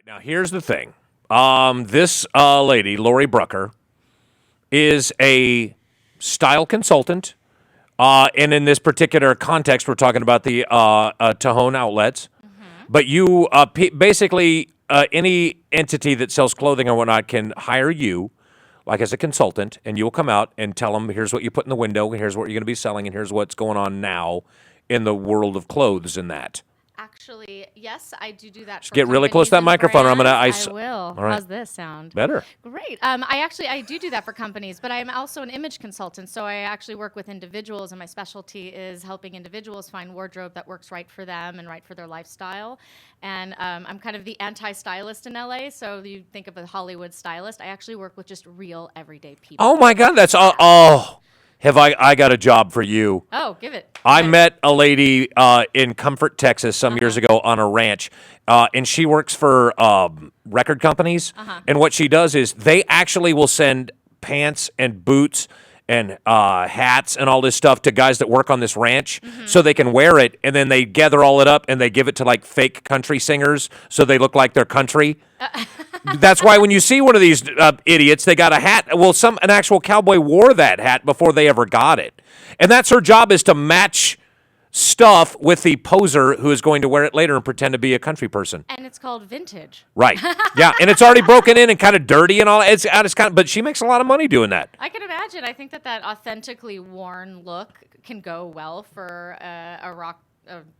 Now, here's the thing. This lady, Laurie Brucker, is a style consultant. And in this particular context, we're talking about the Tejon outlets. But you basically, any entity that sells clothing or whatnot can hire you, like as a consultant, and you'll come out and tell them, here's what you put in the window, and here's what you're going to be selling, and here's what's going on now in the world of clothes and that. Actually, yes, I do that. Just get really close to that microphone, or I'm going to I will. All right. How's this sound? Better. Great. I do that for companies, but I'm also an image consultant. So I actually work with individuals, and my specialty is helping individuals find wardrobe that works right for them and right for their lifestyle. And I'm kind of the anti-stylist in LA. So you think of a Hollywood stylist. I actually work with just real everyday people. Oh my God, that's all. Oh, have I got a job for you? Oh, give it. I met a lady in Comfort, Texas, some years ago on a ranch, and she works for record companies. And what she does is they actually will send pants and boots and hats and all this stuff to guys that work on this ranch so they can wear it, and then they gather all it up and they give it to like fake country singers so they look like they're country. That's why when you see one of these idiots, they got a hat. Well, an actual cowboy wore that hat before they ever got it. And that's her job, is to match stuff with the poser who is going to wear it later and pretend to be a country person. And it's called vintage. Right. Yeah, and it's already broken in and kind of dirty and all. It's kind of, but she makes a lot of money doing that. I can imagine. I think that authentically worn look can go well for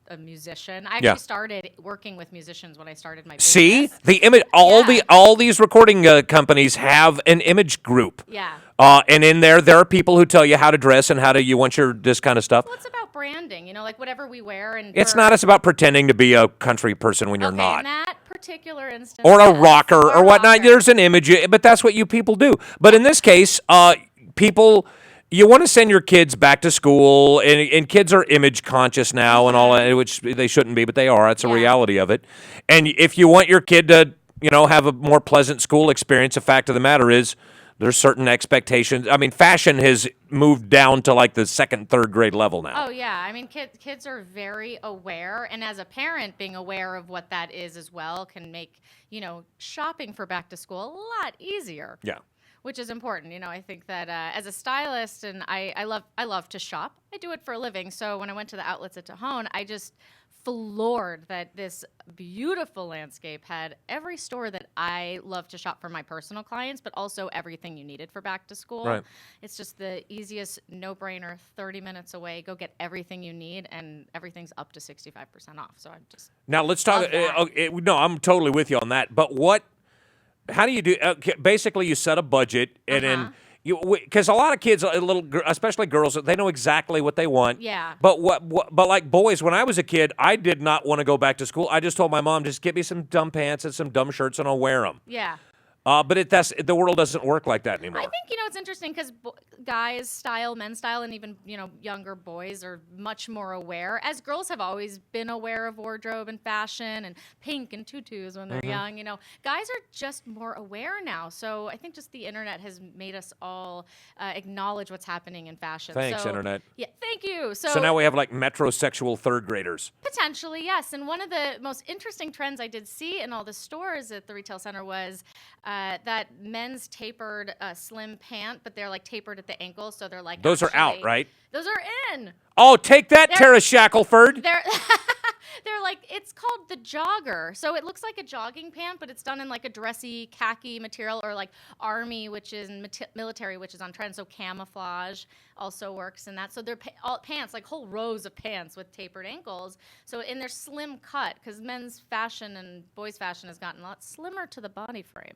a musician. I actually started working with musicians when I started my business. See, the image. All these recording companies have an image group. Yeah. And in there are people who tell you how to dress and you want this kind of stuff. Well, it's about branding, like whatever we wear. And it's not. It's about pretending to be a country person when you're not. In that particular instance. Or a rocker or whatnot. There's an image, but that's what you people do. But in this case, people. You want to send your kids back to school, and kids are image conscious now and all that, which they shouldn't be, but they are. It's a reality of it. And if you want your kid to, have a more pleasant school experience, the fact of the matter is there's certain expectations. I mean, fashion has moved down to like the second, third grade level now. Oh, yeah. I mean, kids are very aware, and as a parent, being aware of what that is as well can make, shopping for back to school a lot easier. Yeah. Which is important. I think that as a stylist, and I love to shop. I do it for a living. So when I went to the outlets at Tejon, I just floored that this beautiful landscape had every store that I love to shop for my personal clients, but also everything you needed for back to school. Right. It's just the easiest no-brainer, 30 minutes away. Go get everything you need, and everything's up to 65% off. So I'm just now let's talk. No, I'm totally with you on that. But how do you do? Basically, you set a budget, and then because a lot of kids, especially girls, they know exactly what they want. Yeah. But but like boys, when I was a kid, I did not want to go back to school. I just told my mom, just get me some dumb pants and some dumb shirts, and I'll wear them. Yeah. But the world doesn't work like that anymore. I think, it's interesting because guys' style, men's style, and even, younger boys are much more aware, as girls have always been aware of wardrobe and fashion and pink and tutus when they're young. Guys are just more aware now. So I think just the internet has made us all acknowledge what's happening in fashion. Thanks, internet. Yeah, thank you. So now we have like metrosexual third graders. Potentially, yes. And one of the most interesting trends I did see in all the stores at the retail center was that men's tapered slim pant, but they're like tapered at the ankle, so they're like those are out, right? Those are in. Oh, take that, Tara Shackelford. They're like, it's called the jogger. So it looks like a jogging pant, but it's done in like a dressy khaki material, or like army, which is military, which is on trend. So camouflage also works in that. So they're all pants, like whole rows of pants with tapered ankles. So in their slim cut, because men's fashion and boys' fashion has gotten a lot slimmer to the body frame.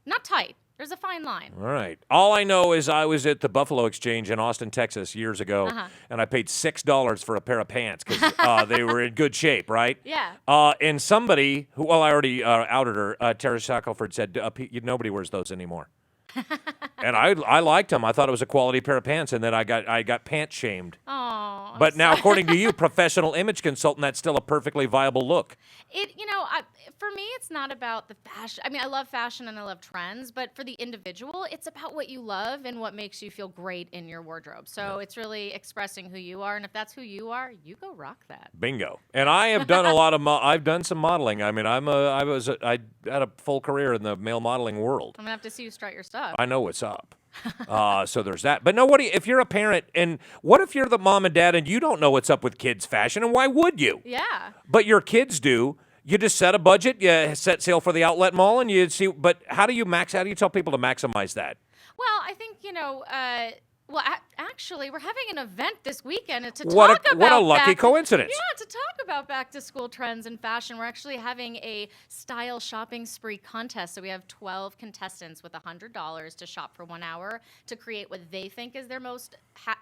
Not tight. There's a fine line. All right. All I know is I was at the Buffalo Exchange in Austin, Texas years ago, and I paid $6 for a pair of pants because they were in good shape, right? Yeah. And somebody who, well, I already outed her, Tara Shackelford, said, nobody wears those anymore. And I liked them. I thought it was a quality pair of pants, and then I got pants shamed. Oh. But now, according to you, professional image consultant, that's still a perfectly viable look. For me, it's not about the fashion. I mean, I love fashion and I love trends, but for the individual, it's about what you love and what makes you feel great in your wardrobe. So it's really expressing who you are, and if that's who you are, you go rock that. Bingo. And I have done a lot of. I've done some modeling. I mean, I had a full career in the male modeling world. I'm gonna have to see you strut your stuff. I know what's up. So there's that. But no, if you're a parent, and what if you're the mom and dad and you don't know what's up with kids' fashion, and why would you? Yeah. But your kids do. You just set a budget, you set sail for the outlet mall, and you see. But how do you tell people to maximize that? Well, I think, actually, we're having an event this weekend to talk about what a lucky coincidence. Yeah, to talk about back-to-school trends and fashion. We're actually having a style shopping spree contest. So we have 12 contestants with $100 to shop for 1 hour to create what they think is their most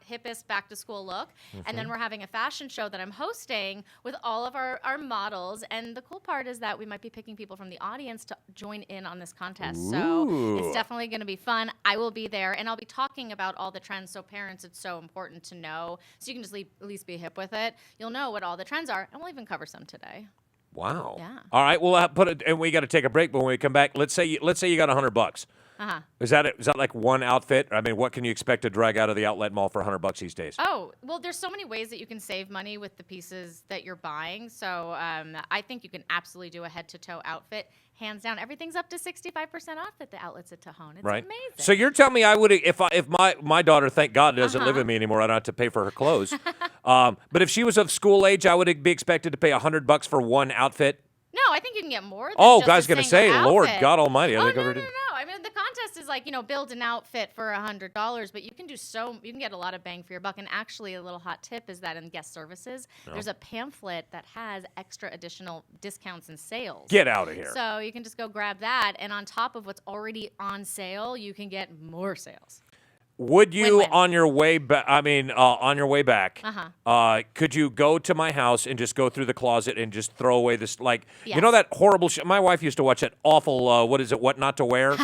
hippest back-to-school look. Mm-hmm. And then we're having a fashion show that I'm hosting with all of our models. And the cool part is that we might be picking people from the audience to join in on this contest. Ooh. So it's definitely going to be fun. I will be there, and I'll be talking about all the trends. So parents, it's so important to know, so you can just at least be hip with it. You'll know what all the trends are, and we'll even cover some today. Wow. Yeah. All right, we'll put it, and we got to take a break. But when we come back, let's say you got $100. Uh-huh. Is that like one outfit? I mean, what can you expect to drag out of the outlet mall for $100 these days? Oh, well, there's so many ways that you can save money with the pieces that you're buying. So I think you can absolutely do a head-to-toe outfit. Hands down, everything's up to 65% off at the outlets at Tejon. It's amazing. So you're telling me I would, if my daughter, thank God, doesn't live with me anymore, I don't have to pay for her clothes. But if she was of school age, I would be expected to pay $100 for one outfit. No, I think you can get more. Oh, guys, gonna say, Lord God Almighty! No. I mean, the contest is like build an outfit for $100, but you can get a lot of bang for your buck. And actually, a little hot tip is that in guest services, there's a pamphlet that has extra additional discounts and sales. Get out of here! So you can just go grab that, and on top of what's already on sale, you can get more sales. Would you, Win-win. on your way back? On your way back, could you go to my house and just go through the closet and just throw away this? You know that horrible shit. My wife used to watch that awful. What is it? What not to wear?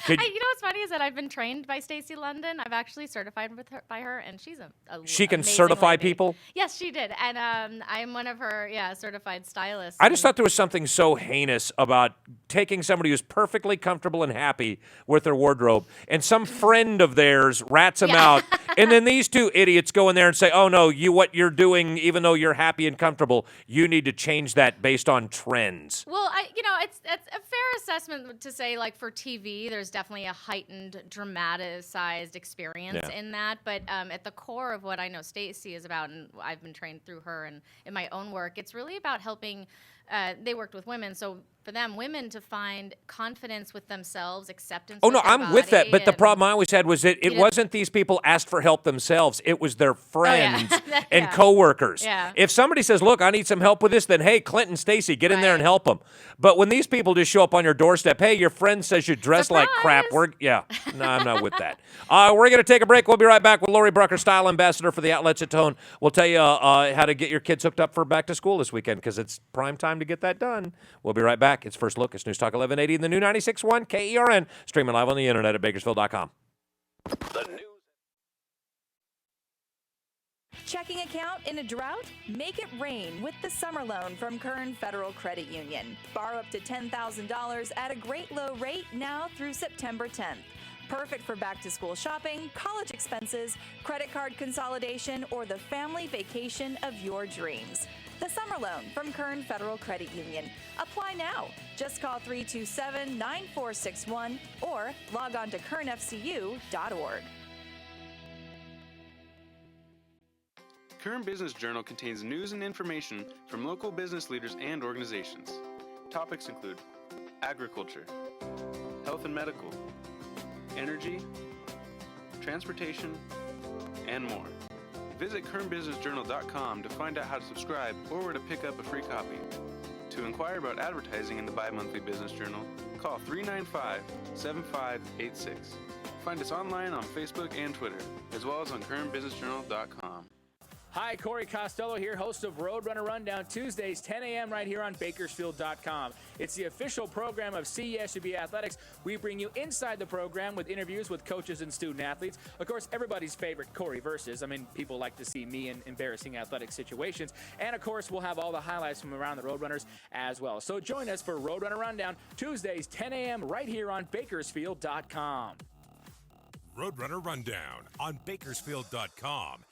You know what's funny is that I've been trained by Stacey London. I've actually certified by her, and she's a she can amazing certify lady. people? Yes, she did, and I'm one of her certified stylists. I just thought there was something so heinous about taking somebody who's perfectly comfortable and happy with their wardrobe, and some friend of theirs rats them out, and then these two idiots go in there and say, "Oh no, what you're doing, even though you're happy and comfortable, you need to change that based on trends." Well, it's a fair assessment to say, like, for TV, there's definitely a heightened, dramatized experience in that. But at the core of what I know Stacey is about, and I've been trained through her and in my own work, it's really about helping. They worked with women, so for them, women to find confidence with themselves, acceptance. Oh, no, with their I'm with that. But the problem I always had was that it know, wasn't these people asked for help themselves. It was their friends and Yeah. coworkers. Yeah. If somebody says, look, I need some help with this, then, hey, Clint and Stacy, get in there and help them. But when these people just show up on your doorstep, hey, your friend says you dress like crap. No, I'm not with that. We're going to take a break. We'll be right back with Laurie Brucker, Style Ambassador for the Outlets at Tejon. We'll tell you how to get your kids hooked up for back to school this weekend because it's prime time to get that done. We'll be right back. It's First Look. It's News Talk 1180 and the new 96.1 KERN. Streaming live on the internet at Bakersfield.com. The news. Checking account in a drought? Make it rain with the summer loan from Kern Federal Credit Union. Borrow up to $10,000 at a great low rate now through September 10th. Perfect for back-to-school shopping, college expenses, credit card consolidation, or the family vacation of your dreams. The summer loan from Kern Federal Credit Union. Apply now. Just call 327-9461 or log on to kernfcu.org. Kern Business Journal contains news and information from local business leaders and organizations. Topics include agriculture, health and medical, energy, transportation, and more. Visit kernbusinessjournal.com to find out how to subscribe or where to pick up a free copy. To inquire about advertising in the bi-monthly business journal, call 395-7586. Find us online on Facebook and Twitter, as well as on kernbusinessjournal.com. Hi, Corey Costello here, host of Roadrunner Rundown, Tuesdays, 10 a.m. right here on Bakersfield.com. It's the official program of CESUB Athletics. We bring you inside the program with interviews with coaches and student athletes. Of course, everybody's favorite Corey versus. I mean, people like to see me in embarrassing athletic situations. And, of course, we'll have all the highlights from around the Roadrunners as well. So join us for Roadrunner Rundown, Tuesdays, 10 a.m. right here on Bakersfield.com. Roadrunner Rundown on Bakersfield.com.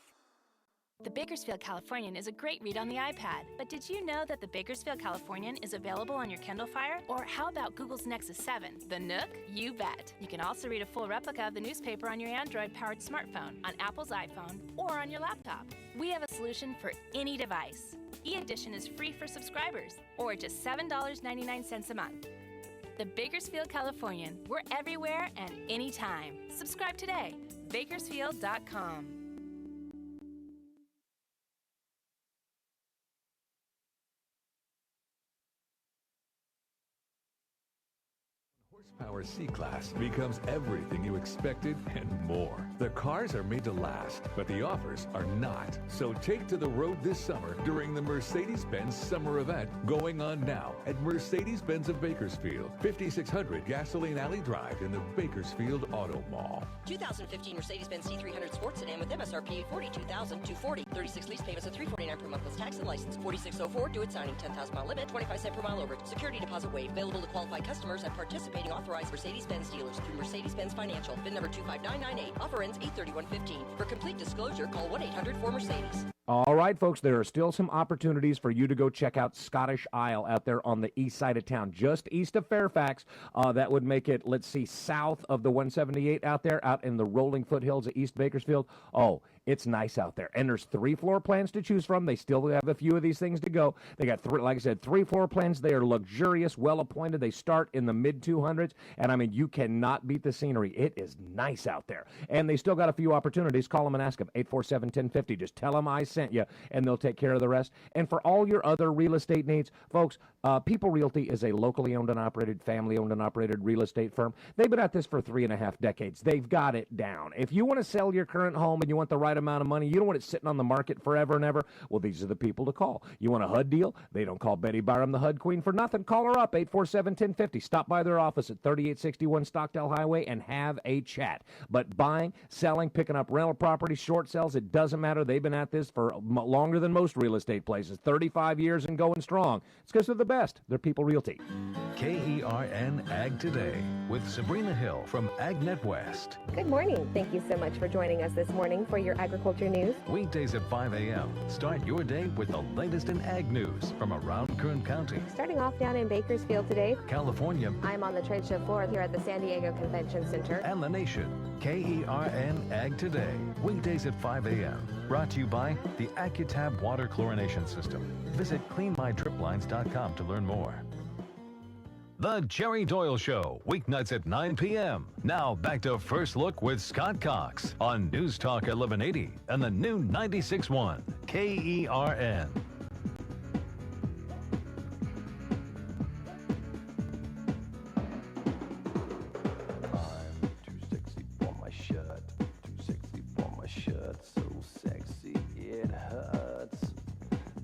The Bakersfield Californian is a great read on the iPad, but did you know that the Bakersfield Californian is available on your Kindle Fire? Or how about Google's Nexus 7, the Nook? You bet. You can also read a full replica of the newspaper on your Android-powered smartphone, on Apple's iPhone, or on your laptop. We have a solution for any device. E-Edition is free for subscribers, or just $7.99 a month. The Bakersfield Californian. We're everywhere and anytime. Subscribe today. Bakersfield.com. Horsepower C-Class becomes everything you expected and more. The cars are made to last, but the offers are not. So take to the road this summer during the Mercedes-Benz Summer Event going on now at Mercedes-Benz of Bakersfield, 5600 Gasoline Alley Drive in the Bakersfield Auto Mall. 2015 Mercedes-Benz C300 Sports Sedan with MSRP $42,240. 36 lease payments of $349 per month plus tax and license. 4604 due at signing. 10,000 mile limit. 25 cents per mile over. Security deposit waived. Available to qualified customers at participating authorized Mercedes-Benz dealers through Mercedes-Benz Financial. VIN number 25998. Offer ends 8/31/15. For complete disclosure, call 1-800-4Mercedes. All right, folks, there are still some opportunities for you to go check out Scottish Isle out there on the east side of town, just east of Fairfax. That would make it, let's see, south of the 178 out there, out in the rolling foothills of East Bakersfield. Oh, it's nice out there. And there's 3 floor plans to choose from. They still have a few of these things to go. They got, like I said, 3 floor plans. They are luxurious, well-appointed. They start in the mid-200s. And, I mean, you cannot beat the scenery. It is nice out there. And they still got a few opportunities. Call them and ask them, 847-1050. Just tell them I sent you, and they'll take care of the rest. And for all your other real estate needs, folks, People Realty is a locally owned and operated, family-owned and operated real estate firm. They've been at this for 3.5 decades. They've got it down. If you want to sell your current home and you want the right amount of money, you don't want it sitting on the market forever and ever, well, these are the people to call. You want a HUD deal? They don't call Betty Byram the HUD queen for nothing. Call her up, 847-1050. Stop by their office at 3861 Stockdale Highway and have a chat. But buying, selling, picking up rental property, short sales, it doesn't matter. They've been at this for longer than most real estate places, 35 years and going strong. It's because they're the best. They're People Realty. KERN Ag Today with Sabrina Hill from AgNet West. Good morning. Thank you so much for joining us this morning for your agriculture news. Weekdays at 5 a.m. Start your day with the latest in ag news from around Kern County, Starting off down in Bakersfield today, California, I'm on the trade show floor here at the San Diego Convention Center. and the nation. KERN Ag Today, weekdays at 5 a.m. Brought to you by the AccuTab Water Chlorination System. Visit cleanmydriplines.com to learn more. The Jerry Doyle Show, weeknights at 9 p.m. Now back to First Look with Scott Cox on News Talk 1180 and the new 96.1 KERN. I'm too sexy for my shirt, too sexy for my shirt, so sexy it hurts.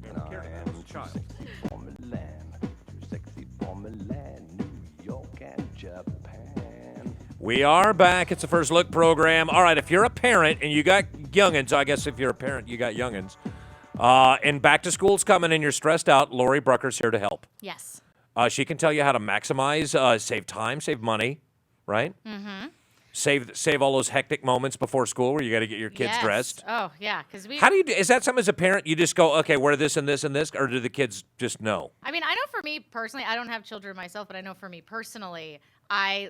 And I am too sexy for Milan, too sexy for Milan, New York and Japan. We are back. It's the First Look program. All right, if you're a parent and you got youngins, I guess if you're a parent, you got youngins, and back to school's coming and you're stressed out, Laurie Brucker's here to help. Yes. She can tell you how to maximize, save time, save money, right? Mm-hmm. Save all those hectic moments before school where you got to get your kids Yes. dressed. Oh, yeah, because we... How do you? Is that something as a parent you just go, okay, wear this and this and this, or do the kids just know? I mean, I know for me personally, I don't have children myself, but I know for me personally, I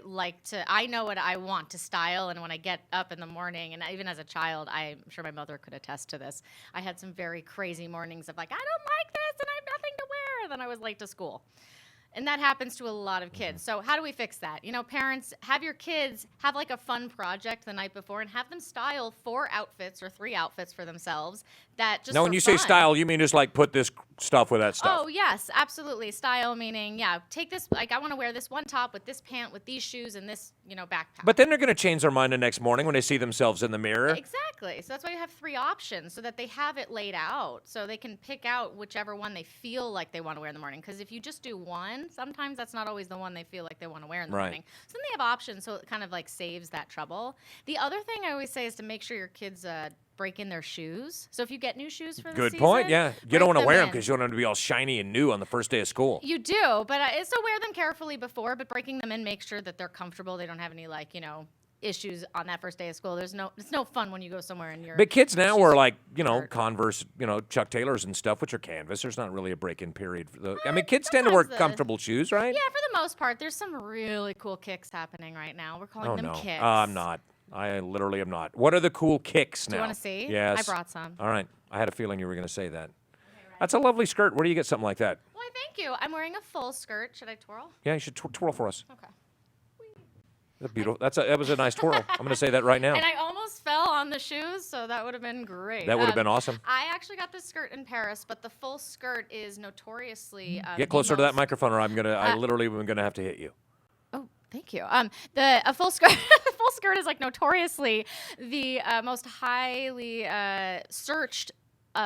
know what I want to style. And when I get up in the morning, and even as a child, I'm sure my mother could attest to this, I had some very crazy mornings of like, I don't like this and I have nothing to wear. And then I was late to school. And that happens to a lot of kids. So how do we fix that? Parents, have your kids have like a fun project the night before and have them style 4 outfits or 3 outfits for themselves that just Now, when you say style, you mean just like put this stuff with that stuff? Oh, yes, absolutely. Style meaning, take this, like I want to wear this one top with this pant, with these shoes and this, backpack. But then they're going to change their mind the next morning when they see themselves in the mirror. Exactly. So that's why you have 3 options so that they have it laid out so they can pick out whichever one they feel like they want to wear in the morning. Because if you just do one, sometimes that's not always the one they feel like they want to wear in the morning. So then they have options, so it kind of like saves that trouble. The other thing I always say is to make sure your kids break in their shoes. So if you get new shoes for the season, good point. Yeah, you don't want to wear them in. because you don't want them to be all shiny and new on the first day of school. You do, but so wear them carefully before. But breaking them in, make sure that they're comfortable. They don't have any issues on that first day of school. It's no fun when you go somewhere and you're. But kids now wear like Converse, Chuck Taylors and stuff, which are canvas. There's not really a break-in period for the. I mean, kids tend to wear comfortable shoes, right? Yeah, for the most part. There's some really cool kicks happening right now. We're calling them kicks. I'm not. I literally am not. What are the cool kicks now? Do you want to see? Yes. I brought some. All right. I had a feeling you were going to say that. That's a lovely skirt. Where do you get something like that? Why, thank you. I'm wearing a full skirt. Should I twirl? Yeah, you should twirl for us. Okay. That's beautiful. That was a nice twirl. I'm going to say that right now. And I almost fell on the shoes, so that would have been great. That would have been awesome. I actually got this skirt in Paris, but the full skirt is notoriously get closer to that microphone, or I literally am going to have to hit you. Oh, thank you. A full skirt, full skirt is like notoriously the most highly searched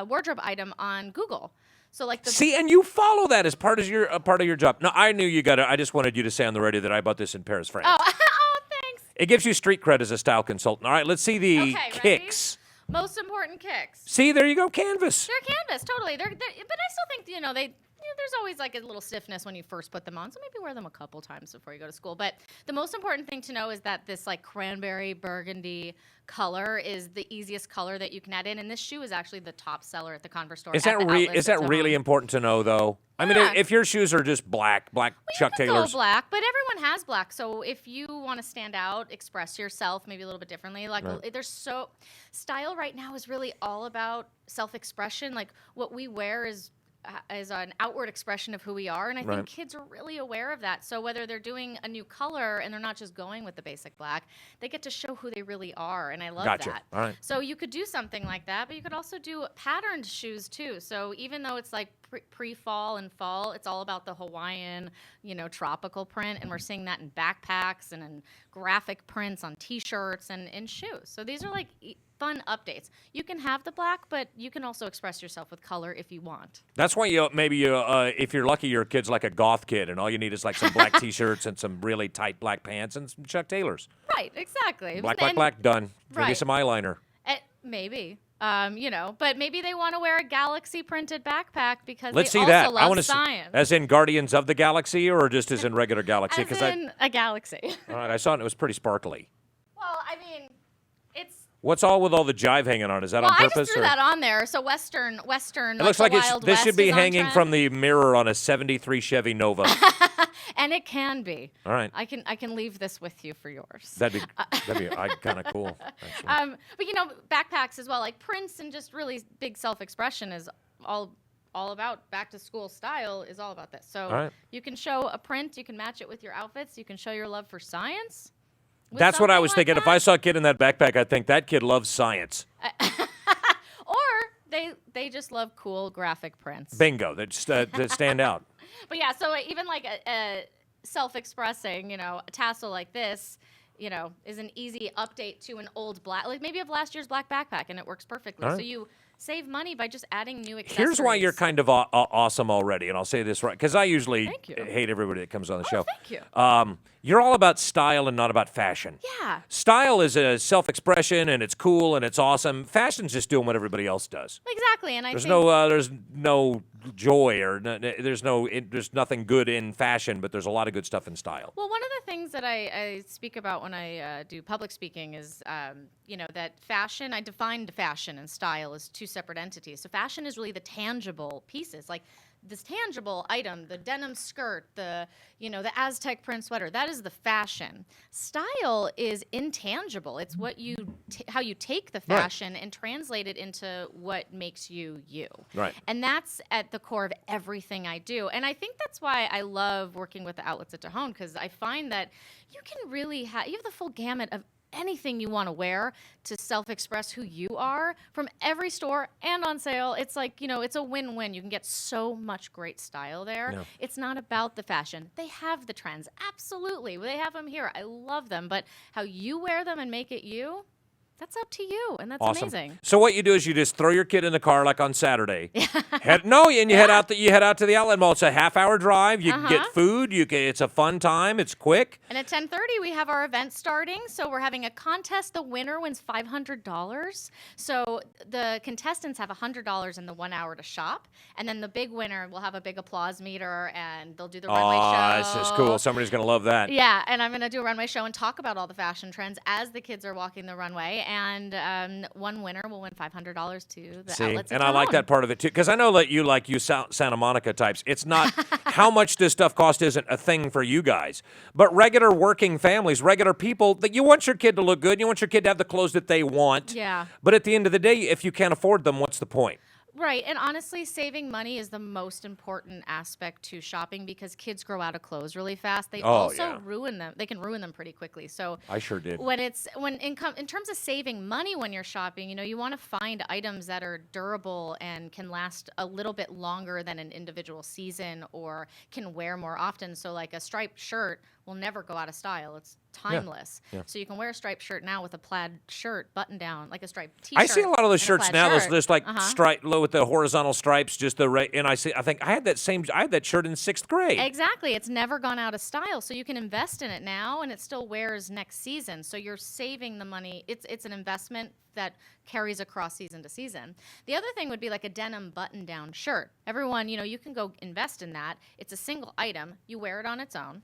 wardrobe item on Google. So like see, and you follow that as part of your job. No, I knew you got it. I just wanted you to say on the radio that I bought this in Paris, France. Oh, thanks. It gives you street cred as a style consultant. All right, let's see the kicks. Ready? Most important kicks. See, there you go, canvas. They're canvas, totally. But I still think there's always like a little stiffness when you first put them on, so maybe wear them a couple times before you go to school. But the most important thing to know is that this like cranberry burgundy color is the easiest color that you can add in, and this shoe is actually the top seller at the Converse store. Is that really important to know, though? I mean, if your shoes are just black Chuck Taylors. Go black, but everyone has black. So if you want to stand out, express yourself maybe a little bit differently. Like style right now is really all about self-expression. Like what we wear is an outward expression of who we are, and I think kids are really aware of that. So whether they're doing a new color and they're not just going with the basic black, they get to show who they really are, and I love that. All right. So you could do something like that, but you could also do patterned shoes too. So even though it's like pre-fall and fall, it's all about the Hawaiian, tropical print, and we're seeing that in backpacks and in graphic prints on T-shirts and in shoes. So these are like fun updates. You can have the black, but you can also express yourself with color if you want. That's why if you're lucky, your kid's like a goth kid, and all you need is like some black T-shirts and some really tight black pants and some Chuck Taylors. Right, exactly. Black, done. Maybe some eyeliner. Maybe. But maybe they want to wear a Galaxy printed backpack because Let's they see also that. love I want to science. As in Guardians of the Galaxy, or just as in regular Galaxy? As in a galaxy. All right, I saw it. And it was pretty sparkly. Well, I mean, it's. What's all with all the jive hanging on? Is that on purpose? I just threw that on there. So Western. It looks like this should be hanging from the mirror on a '73 Chevy Nova. And it can be. All right. I can leave this with you for yours. That'd be kind of cool. But backpacks as well, like prints and just really big self-expression is all about back to school style is all about this. So you can show a print, you can match it with your outfits, you can show your love for science. That's what I was thinking. If I saw a kid in that backpack, I'd think that kid loves science. Or they just love cool graphic prints. Bingo, that stand out. But yeah, so even like a self-expressing, a tassel like this, is an easy update to an old black, like maybe of last year's black backpack, and it works perfectly. So you save money by just adding new accessories. Here's why you're kind of awesome already, and I'll say this right, because I usually hate everybody that comes on the show. Thank you. You're all about style and not about fashion. Yeah. Style is a self-expression, and it's cool, and it's awesome. Fashion's just doing what everybody else does. Exactly, and there's no joy or there's nothing good in fashion, but there's a lot of good stuff in style. Well, one of the things that I speak about when I do public speaking is, that fashion, I defined fashion and style as two separate entities. So fashion is really the tangible pieces, like this tangible item, the denim skirt, the Aztec print sweater, that is the fashion. Style is intangible. It's what how you take the fashion and translate it into what makes you you. Right. And that's at the core of everything I do. And I think that's why I love working with the outlets at Tejon, because I find that you can really you have the full gamut of anything you want to wear to self-express who you are from every store and on sale. It's like, it's a win-win. You can get so much great style there. Yeah. It's not about the fashion. They have the trends. Absolutely. They have them here. I love them. But how you wear them and make it you, that's up to you, and that's awesome. Amazing. So what you do is you just throw your kid in the car like on Saturday. Head out to the outlet mall. It's a half-hour drive. You can get food. It's a fun time. It's quick. And at 10:30 we have our event starting. So we're having a contest. The winner wins $500. So the contestants have $100 in the 1 hour to shop, and then the big winner will have a big applause meter, and they'll do the runway show. This is cool. Somebody's gonna love that. Yeah, and I'm gonna do a runway show and talk about all the fashion trends as the kids are walking the runway. And one winner will win $500 to the outlets. And I like that part of it too, because I know that you Santa Monica types. It's not how much this stuff costs isn't a thing for you guys, but regular working families, regular people, that you want your kid to look good. You want your kid to have the clothes that they want. Yeah. But at the end of the day, if you can't afford them, what's the point? Right, and honestly, saving money is the most important aspect to shopping because kids grow out of clothes really fast. They ruin them. They can ruin them pretty quickly. So I sure did. In terms of saving money when you're shopping, you want to find items that are durable and can last a little bit longer than an individual season or can wear more often. So like a striped shirt will never go out of style. It's timeless. Yeah. So you can wear a striped shirt now with a plaid shirt button down, like a striped T-shirt. I see a lot of those shirts now. Those just like stripe with the horizontal stripes, just and I think I had that shirt in 6th grade. Exactly. It's never gone out of style. So you can invest in it now and it still wears next season. So you're saving the money. It's an investment that carries across season to season. The other thing would be like a denim button down shirt. Everyone, you can go invest in that. It's a single item. You wear it on its own.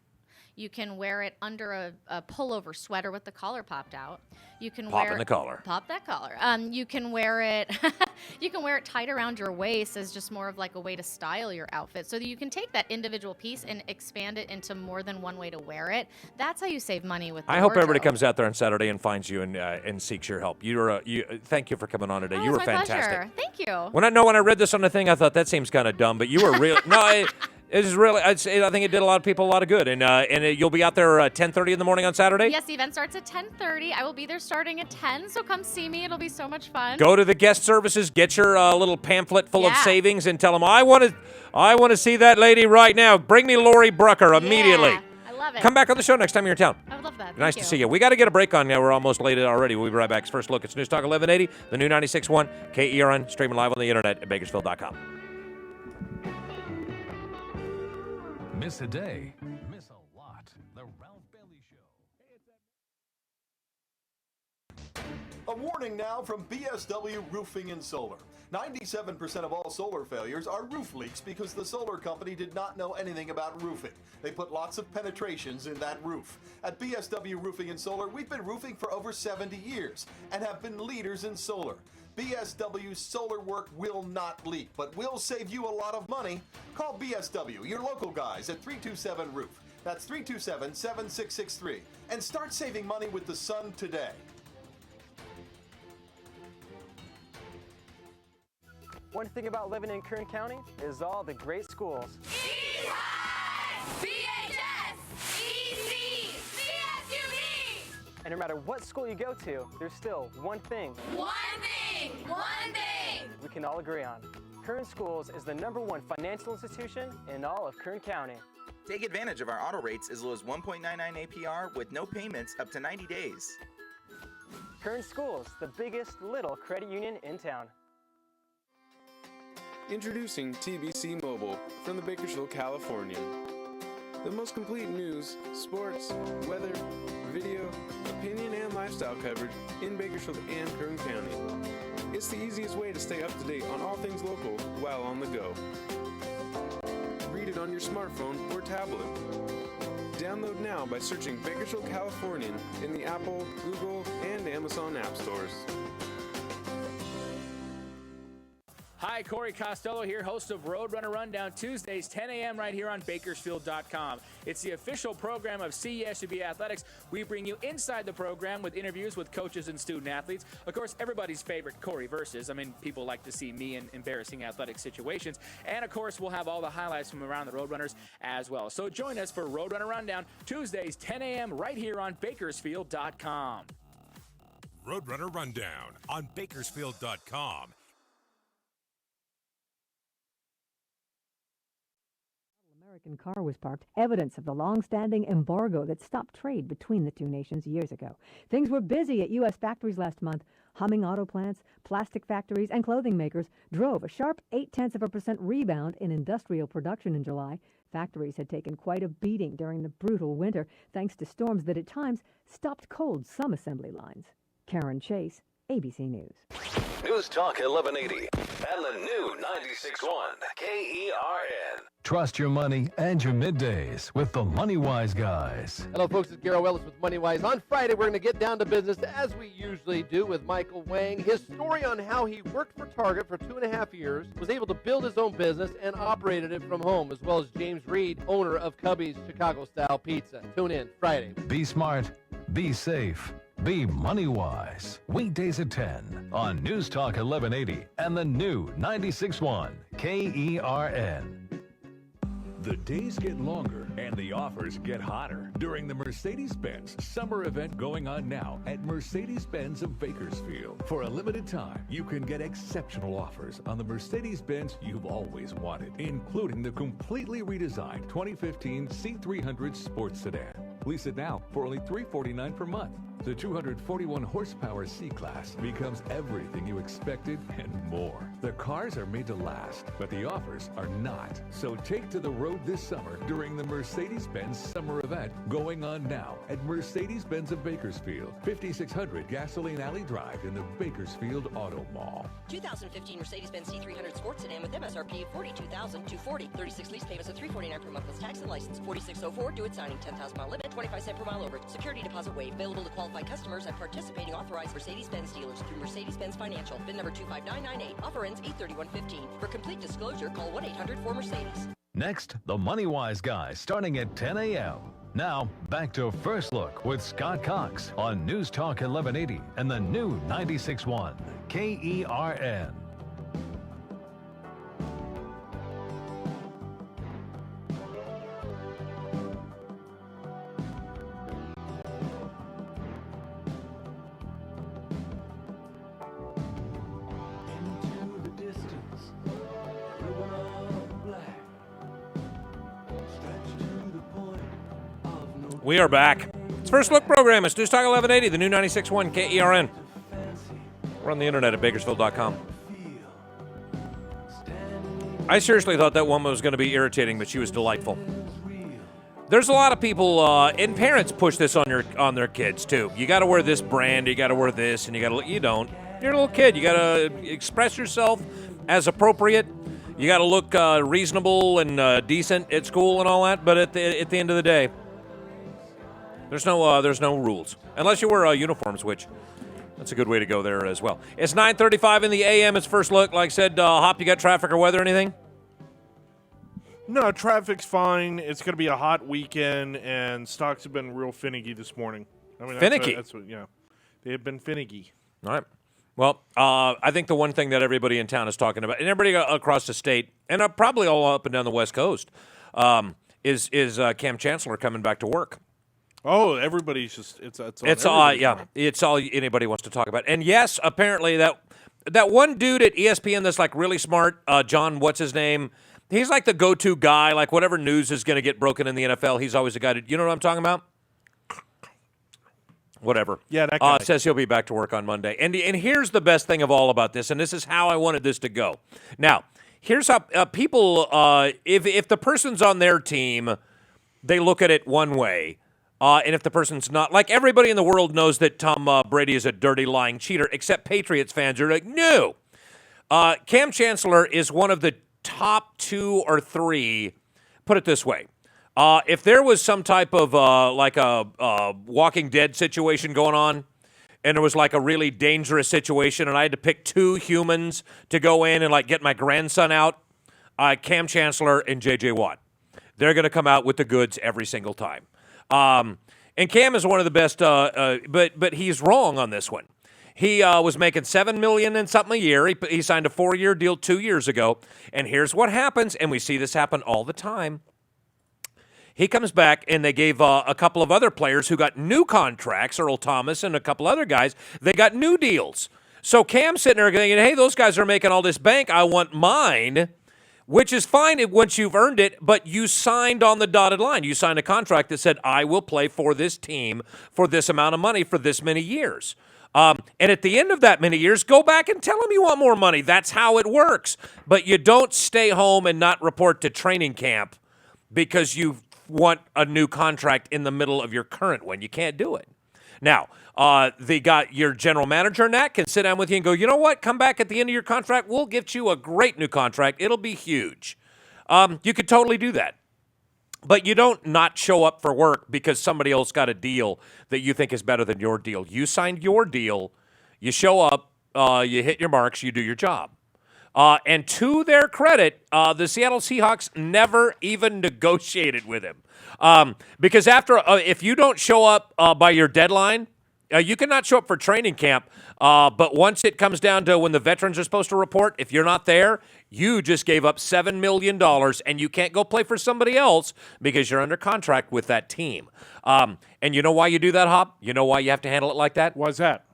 You can wear it under a pullover sweater with the collar popped out. You can Pop in the collar. Pop that collar. You can wear it. You can wear it tight around your waist as just more of like a way to style your outfit, so that you can take that individual piece and expand it into more than one way to wear it. That's how you save money with. I hope everybody comes out there on Saturday and finds you and seeks your help. Thank you for coming on today. You were fantastic. Pleasure. Thank you. When I read this on the thing, I thought that seems kind of dumb, but you were really no. It's really. I think it did a lot of people a lot of good, and you'll be out there at 10:30 in the morning on Saturday. Yes, the event starts at 10:30. I will be there starting at 10, so come see me. It'll be so much fun. Go to the guest services, get your little pamphlet full of savings, and tell them I want to see that lady right now. Bring me Laurie Brucker immediately. Yeah, I love it. Come back on the show next time you're in town. I would love that. Nice to see you. We got to get a break on now. We're almost late already. We'll be right back. First look, it's News Talk 1180, the new 96.1 KERN, streaming live on the internet at Bakersfield.com. Miss a day, miss a lot. The Ralph Bailey Show. A warning now from BSW Roofing and Solar. 97% of all solar failures are roof leaks because the solar company did not know anything about roofing. They put lots of penetrations in that roof. At BSW Roofing and Solar, we've been roofing for over 70 years and have been leaders in solar. BSW solar work will not leak, but will save you a lot of money. Call BSW, your local guys, at 327-ROOF. That's 327-7663. And start saving money with the sun today. One thing about living in Kern County is all the great schools. And no matter what school you go to, there's still one thing. One thing! One thing! We can all agree on. Kern Schools is the #1 financial institution in all of Kern County. Take advantage of our auto rates as low as 1.99 APR with no payments up to 90 days. Kern Schools, the biggest little credit union in town. Introducing TBC Mobile from the Bakersfield Californian. The most complete news, sports, weather, video, opinion, and lifestyle coverage in Bakersfield and Kern County. It's the easiest way to stay up to date on all things local while on the go. Read it on your smartphone or tablet. Download now by searching Bakersfield Californian in the Apple, Google, and Amazon app stores. Hi, Hi, Corey Costello here, host of Roadrunner Rundown, Tuesdays, 10 a.m. right here on Bakersfield.com. It's the official program of CESUB Athletics. We bring you inside the program with interviews with coaches and student athletes. Of course, everybody's favorite Corey versus. I mean, people like to see me in embarrassing athletic situations. And, of course, we'll have all the highlights from around the Roadrunners as well. So join us for Roadrunner Rundown, Tuesdays, 10 a.m. right here on Bakersfield.com. Roadrunner Rundown on Bakersfield.com. American car was parked, evidence of the long-standing embargo that stopped trade between the two nations years ago. Things were busy at U.S. factories last month. Humming auto plants, plastic factories, and clothing makers drove a sharp 0.8% rebound in industrial production in July. Factories had taken quite a beating during the brutal winter, thanks to storms that at times stopped cold some assembly lines. Karen Chase, ABC News. News Talk 1180 and the new 96.1 KERN. Trust your money and your middays with the Money Wise guys. Hello, folks. It's Garrow Ellis with Money Wise. On Friday, we're going to get down to business as we usually do with Michael Wang. His story on how he worked for Target for 2.5 years, was able to build his own business, and operated it from home, as well as James Reed, owner of Cubby's Chicago-style pizza. Tune in Friday. Be smart, be safe, be Money Wise. Weekdays at 10 on News Talk 1180 and the new 96.1 KERN. The days get longer and the offers get hotter during the Mercedes-Benz summer event going on now at Mercedes-Benz of Bakersfield. For a limited time, you can get exceptional offers on the Mercedes-Benz you've always wanted, including the completely redesigned 2015 C300 sports sedan. Lease it now for only $349 per month. The 241 horsepower C-Class becomes everything you expected and more. The cars are made to last, but the offers are not. So take to the road this summer during the Mercedes-Benz summer event going on now at Mercedes-Benz of Bakersfield, 5600 Gasoline Alley Drive in the Bakersfield Auto Mall. 2015 Mercedes-Benz C300 Sports Sedan with MSRP of $42,240. 36 lease payments of $349 per month plus tax and license. 4604 due at signing. 10,000 mile limit. 25 cents per mile over. Security deposit waived. Available to qualified customers at participating authorized Mercedes-Benz dealers through Mercedes-Benz Financial. VIN number 25998. Offer ends 8/31/15. For complete disclosure, call 1-800-4Mercedes. Next, the Money Wise guys starting at 10 a.m. Now, back to First Look with Scott Cox on News Talk 1180 and the new 96.1 KERN. We are back. It's First Look program. It's News Talk 1180, the new 96.1 KERN. We're on the internet at Bakersfield.com. I seriously thought that woman was going to be irritating, but she was delightful. There's a lot of people, and parents push this on their kids too. You got to wear this brand, you got to wear this, and you don't. You're a little kid. You got to express yourself as appropriate. You got to look reasonable and decent at school and all that. But at the end of the day, there's no rules unless you wear uniforms, which that's a good way to go there as well. It's 9:35 in the a.m. It's First Look. Like I said, Hop, you got traffic or weather, anything? No, traffic's fine. It's going to be a hot weekend, and stocks have been real finicky this morning. I mean, finicky? They have been finicky. All right. Well, I think the one thing that everybody in town is talking about, and everybody across the state, and probably all up and down the West Coast, is Cam Chancellor coming back to work. Oh, everybody's just it's all anybody wants to talk about. And yes, apparently that one dude at ESPN that's like really smart, John, what's his name? He's like the go-to guy. Like whatever news is going to get broken in the NFL, he's always the guy. You know what I'm talking about? Whatever. Yeah, that guy says he'll be back to work on Monday. And here's the best thing of all about this, and this is how I wanted this to go. Now, here's how people, if the person's on their team, they look at it one way. And if the person's not, like everybody in the world knows that Tom Brady is a dirty, lying cheater, except Patriots fans are like, no. Cam Chancellor is one of the top 2 or 3, put it this way. If there was some type of like a Walking Dead situation going on, and it was like a really dangerous situation, and I had to pick 2 humans to go in and like get my grandson out, Cam Chancellor and J.J. Watt. They're going to come out with the goods every single time. And Cam is one of the best, but he's wrong on this one. He was making $7 million and something a year. He signed a 4-year deal 2 years ago. And here's what happens, and we see this happen all the time. He comes back, and they gave a couple of other players who got new contracts, Earl Thomas and a couple other guys, they got new deals. So Cam's sitting there thinking, hey, those guys are making all this bank. I want mine, which is fine once you've earned it, but you signed on the dotted line. You signed a contract that said, I will play for this team for this amount of money for this many years. And at the end of that many years, go back and tell them you want more money. That's how it works. But you don't stay home and not report to training camp because you want a new contract in the middle of your current one. You can't do it. Now, they got your general manager and that can sit down with you and go, you know what? Come back at the end of your contract. We'll get you a great new contract. It'll be huge. You could totally do that. But you don't not show up for work because somebody else got a deal that you think is better than your deal. You signed your deal. You show up. You hit your marks. You do your job. And to their credit, the Seattle Seahawks never even negotiated with him. Because after, if you don't show up by your deadline, you cannot show up for training camp. But once it comes down to when the veterans are supposed to report, if you're not there, you just gave up $7 million and you can't go play for somebody else because you're under contract with that team. And you know why you do that, Hop? You know why you have to handle it like that? Why's that?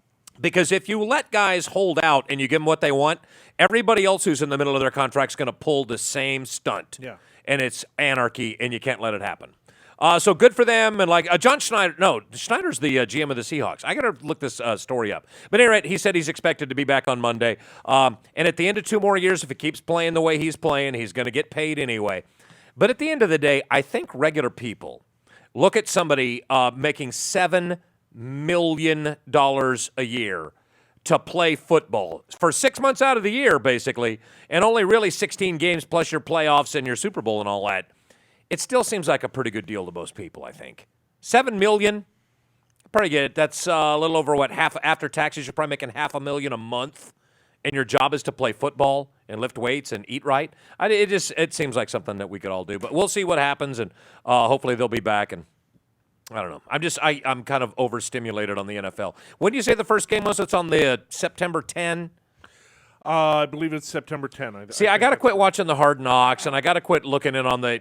Because if you let guys hold out and you give them what they want, everybody else who's in the middle of their contract is going to pull the same stunt. Yeah. And it's anarchy, and you can't let it happen. So good for them. And like John Schneider, Schneider's the GM of the Seahawks. I got to look this story up. But anyway, he said he's expected to be back on Monday. And at the end of 2 more years, if he keeps playing the way he's playing, he's going to get paid anyway. But at the end of the day, I think regular people look at somebody making $7 million a year to play football for 6 months out of the year, basically, and only really 16 games plus your playoffs and your Super Bowl and all that. It still seems like a pretty good deal to most people, I think. $7 million, probably get it. That's a little over half after taxes. You're probably making $500,000 a month, and your job is to play football and lift weights and eat right. It seems like something that we could all do, but we'll see what happens, and hopefully they'll be back. And I don't know. I'm kind of overstimulated on the NFL. When do you say the first game was? It's on the September 10. I believe it's September 10. I got to quit watching the Hard Knocks, and I got to quit looking in on the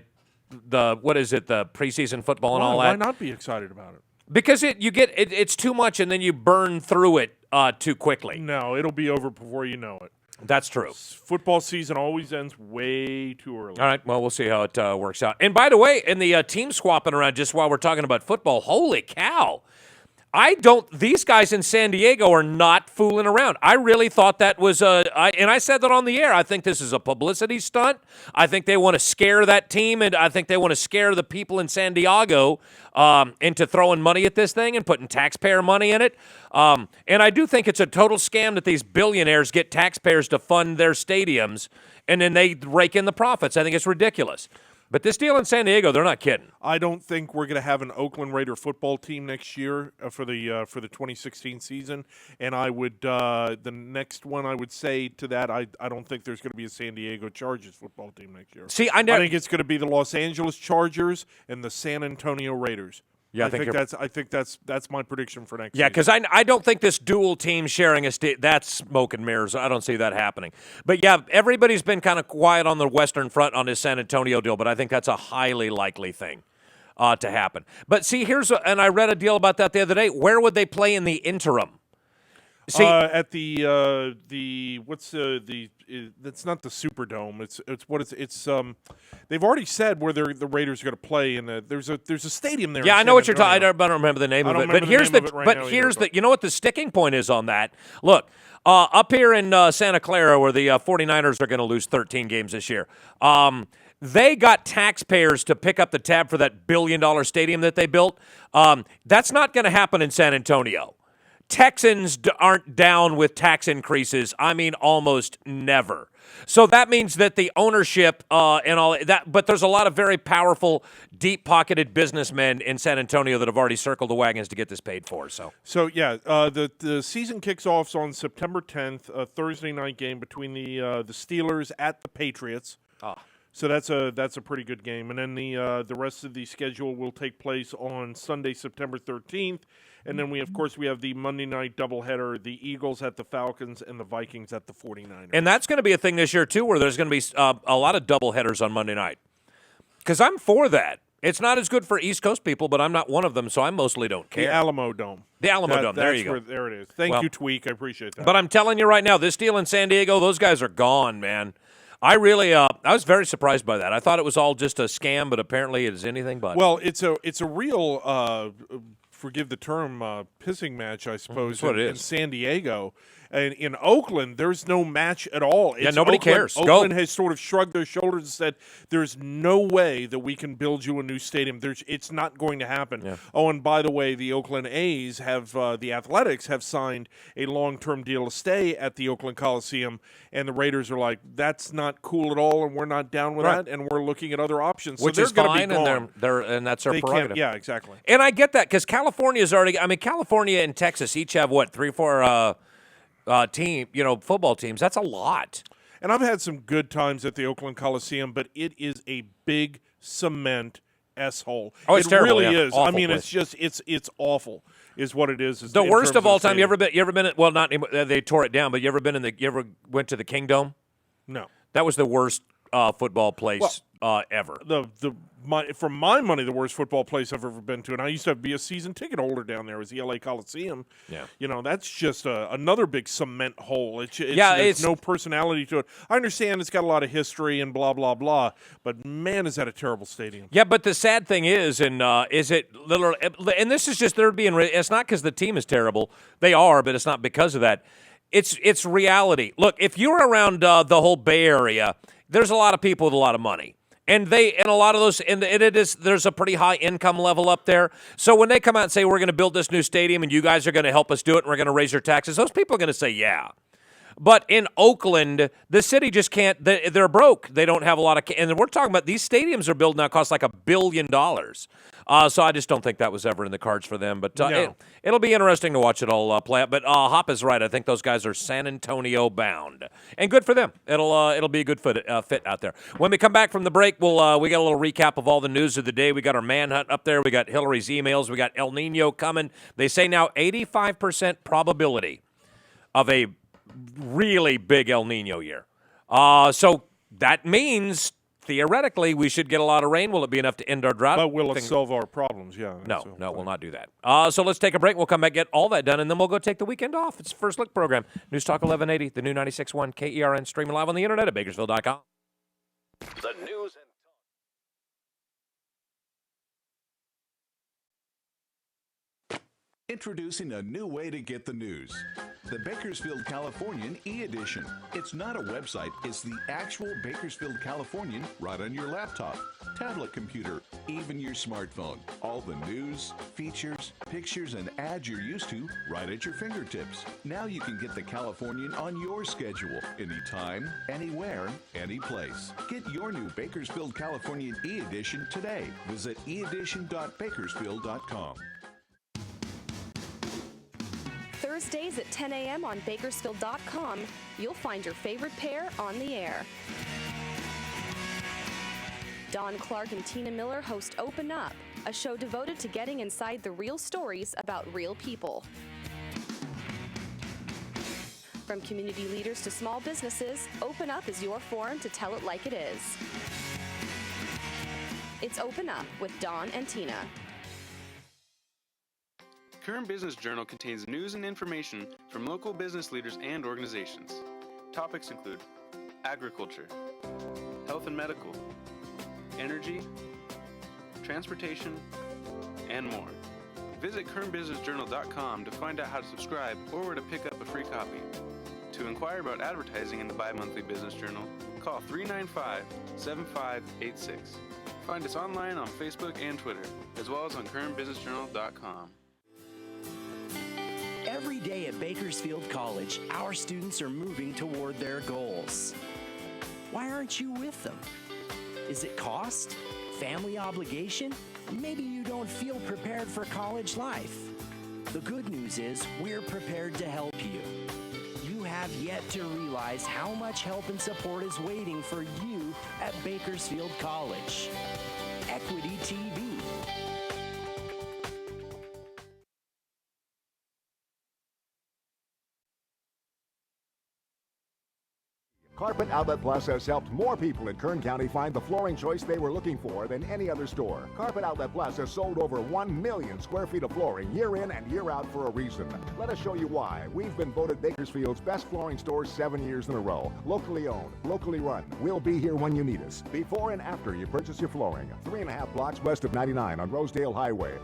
what is it, the preseason football and all that. Why not be excited about it? Because it's too much, and then you burn through it too quickly. No, it'll be over before you know it. That's true. Football season always ends way too early. All right, well, we'll see how it works out. And by the way, in the team swapping around, just while we're talking about football, holy cow. These guys in San Diego are not fooling around. I really thought that was and I said that on the air. I think this is a publicity stunt. I think they want to scare that team, and I think they want to scare the people in San Diego into throwing money at this thing and putting taxpayer money in it. And I do think it's a total scam that these billionaires get taxpayers to fund their stadiums, and then they rake in the profits. I think it's ridiculous. But this deal in San Diego, they're not kidding. I don't think we're going to have an Oakland Raider football team next year for the 2016 season. And I would the next one I would say to that, I don't think there's going to be a San Diego Chargers football team next year. See, I think it's going to be the Los Angeles Chargers and the San Antonio Raiders. Yeah, I think that's my prediction for next. Yeah, season. because I don't think this dual team sharing that's smoke and mirrors. I don't see that happening. But yeah, everybody's been kind of quiet on the Western Front on this San Antonio deal, but I think that's a highly likely thing to happen. But see, and I read a deal about that the other day. Where would they play in the interim? See, at it's not the Superdome. It's they've already said where the Raiders are going to play, and there's a stadium there. Yeah, I know what you're talking. I don't remember the name of it. But here's you know what the sticking point is on that. Look, up here in Santa Clara, where the 49ers are going to lose 13 games this year. They got taxpayers to pick up the tab for that $1 billion stadium that they built. That's not going to happen in San Antonio. Texans aren't down with tax increases. I mean, almost never. So that means that the ownership and all that, but there's a lot of very powerful, deep-pocketed businessmen in San Antonio that have already circled the wagons to get this paid for. So yeah, the season kicks off on September 10th, a Thursday night game between the Steelers at the Patriots. So that's a pretty good game, and then the rest of the schedule will take place on Sunday, September 13th, and then we have the Monday night doubleheader: the Eagles at the Falcons and the Vikings at the 49ers. And that's going to be a thing this year too, where there's going to be a lot of doubleheaders on Monday night. Because I'm for that. It's not as good for East Coast people, but I'm not one of them, so I mostly don't care. The Alamo Dome. The Alamo Dome. There you go. There it is. Thank you, Tweak. I appreciate that. But I'm telling you right now, this deal in San Diego, those guys are gone, man. I really, I was very surprised by that. I thought it was all just a scam, but apparently it is anything but. Well, it's a real, forgive the term, pissing match, I suppose. That's what it is. In San Diego. And in Oakland, there's no match at all. Nobody cares. Oakland has sort of shrugged their shoulders and said, there's no way that we can build you a new stadium. It's not going to happen. Yeah. Oh, and by the way, the Oakland A's have, the Athletics have signed a long-term deal to stay at the Oakland Coliseum, and the Raiders are like, that's not cool at all, and we're not down with that, and we're looking at other options. Which so is they're fine, going to be gone. and that's their They can't- prerogative. Yeah, exactly. And I get that, because California's already, California and Texas each have, 3 or 4 football teams. That's a lot. And I've had some good times at the Oakland Coliseum, but it is a big cement S-hole. Oh, it's it terrible, really yeah. is. Awful I mean, place. it's awful, is what it is. The in worst terms of all the time. You stadium. ever been at? Well, not anymore, they tore it down, but you ever went to the Kingdome? No. That was the worst football place ever. For my money, the worst football place I've ever been to, and I used to be a season ticket holder down there, was the LA Coliseum. Yeah. That's just another big cement hole. There's it's no personality to it. I understand it's got a lot of history and blah, blah, blah, but man, is that a terrible stadium. Yeah, but the sad thing is, and this is just they're being. It's not because the team is terrible. They are, but it's not because of that. It's reality. Look, if you're around the whole Bay Area, there's a lot of people with a lot of money. And a lot of those, and there's a pretty high income level up there. So when they come out and say, we're going to build this new stadium and you guys are going to help us do it and we're going to raise your taxes, those people are going to say, yeah. But in Oakland, the city just can't, they're broke. They don't have a lot of, and we're talking about these stadiums are built now cost like $1 billion. So I just don't think that was ever in the cards for them. But No. it'll be interesting to watch it all play out. But Hop is right. I think those guys are San Antonio bound, and good for them. It'll be a good fit out there. When we come back from the break, we got a little recap of all the news of the day. We got our manhunt up there. We got Hillary's emails. We got El Nino coming. They say now 85% probability of a really big El Nino year. So that means theoretically we should get a lot of rain. Will it be enough to end our drought? But will it solve our problems? Yeah. No, we'll not do that. So let's take a break. We'll come back, get all that done, and then we'll go take the weekend off. It's the First Look program. News Talk 1180, the new 96.1 KERN, streaming live on the internet at Bakersfield.com. The news and Introducing a new way to get the news. The Bakersfield Californian e-edition. It's not a website, it's the actual Bakersfield Californian right on your laptop, tablet computer, even your smartphone. All the news, features, pictures, and ads you're used to right at your fingertips. Now you can get the Californian on your schedule, anytime, anywhere, any place. Get your new Bakersfield Californian e-edition today. Visit eedition.bakersfield.com. Thursdays at 10 a.m. on Bakersfield.com, you'll find your favorite pair on the air. Don Clark and Tina Miller host Open Up, a show devoted to getting inside the real stories about real people. From community leaders to small businesses, Open Up is your forum to tell it like it is. It's Open Up with Don and Tina. Current Business Journal contains news and information from local business leaders and organizations. Topics include agriculture, health and medical, energy, transportation, and more. Visit currentbusinessjournal.com to find out how to subscribe or where to pick up a free copy. To inquire about advertising in the bi-monthly Business Journal, call 395-7586. Find us online on Facebook and Twitter, as well as on currentbusinessjournal.com. Every day at Bakersfield College, our students are moving toward their goals. Why aren't you with them? Is it cost? Family obligation? Maybe you don't feel prepared for college life. The good news is we're prepared to help you. You have yet to realize how much help and support is waiting for you at Bakersfield College. Equity TV. Carpet Outlet Plus has helped more people in Kern County find the flooring choice they were looking for than any other store. Carpet Outlet Plus has sold over 1 million square feet of flooring year in and year out for a reason. Let us show you why. We've been voted Bakersfield's best flooring store 7 years in a row. Locally owned, locally run. We'll be here when you need us. Before and after you purchase your flooring. 3.5 blocks west of 99 on Rosedale Highway.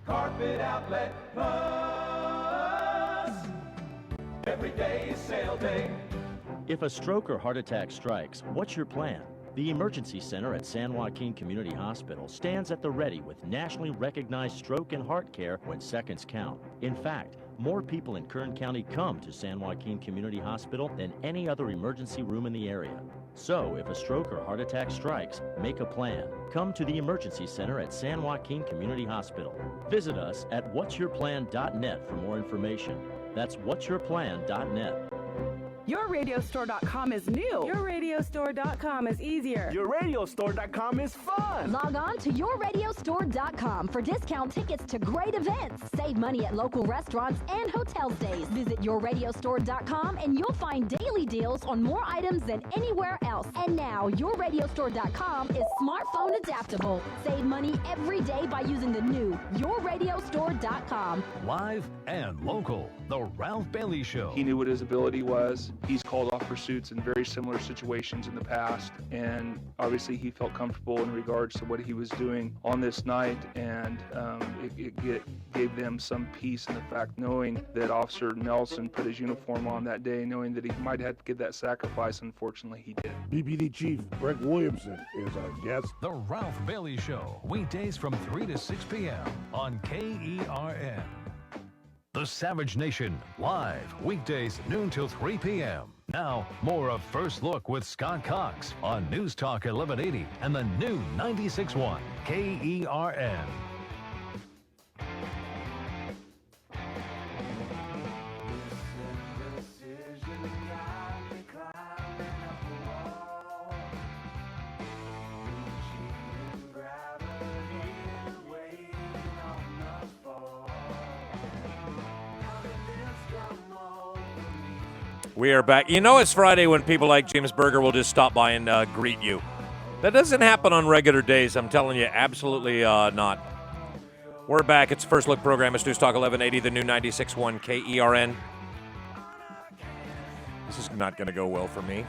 Carpet Outlet Plus. Every day is sale day. If a stroke or heart attack strikes, what's your plan? The Emergency Center at San Joaquin Community Hospital stands at the ready with nationally recognized stroke and heart care when seconds count. In fact, more people in Kern County come to San Joaquin Community Hospital than any other emergency room in the area. So, if a stroke or heart attack strikes, make a plan. Come to the Emergency Center at San Joaquin Community Hospital. Visit us at whatsyourplan.net for more information. That's whatsyourplan.net. YourRadiostore.com is new. YourRadiostore.com is easier. YourRadiostore.com is fun. Log on to YourRadiostore.com for discount tickets to great events. Save money at local restaurants and hotel stays. Visit YourRadiostore.com and you'll find daily deals on more items than anywhere else. And now, YourRadiostore.com is smartphone adaptable. Save money every day by using the new YourRadiostore.com. Live and local. The Ralph Bailey Show. He knew what his ability was. He's called off pursuits in very similar situations in the past, and obviously he felt comfortable in regards to what he was doing on this night, and it gave them some peace in the fact knowing that Officer Nelson put his uniform on that day, knowing that he might have to give that sacrifice. Unfortunately, he did. BPD Chief Greg Williamson is our guest. The Ralph Bailey Show, weekdays from 3 to 6 p.m. on KERN. The Savage Nation, live, weekdays noon till 3 p.m. Now, more of First Look with Scott Cox on News Talk 1180 and the new 96.1 KERN. We are back. You know it's Friday when people like James Berger will just stop by and greet you. That doesn't happen on regular days. I'm telling you, absolutely not. We're back. It's the First Look program. It's News Talk 1180, the new 96.1 KERN. This is not going to go well for me.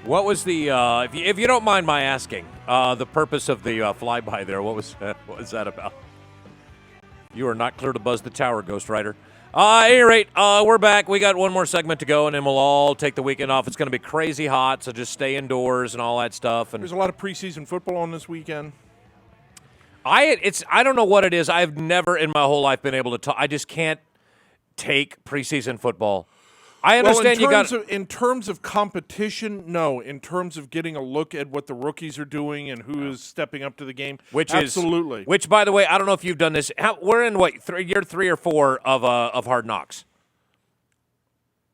What was the, if you don't mind my asking, the purpose of the flyby there? What was that about? You are not clear to buzz the tower, Ghost Rider. At any rate, we're back. We got one more segment to go, and then we'll all take the weekend off. It's going to be crazy hot, so just stay indoors and all that stuff. And there's a lot of preseason football on this weekend. I don't know what it is. I've never in my whole life been able to talk. I just can't take preseason football. I understand in terms of competition, no. In terms of getting a look at what the rookies are doing and who is stepping up to the game, absolutely. Which, by the way, I don't know if you've done this. We're in year 3 or 4 of Hard Knocks.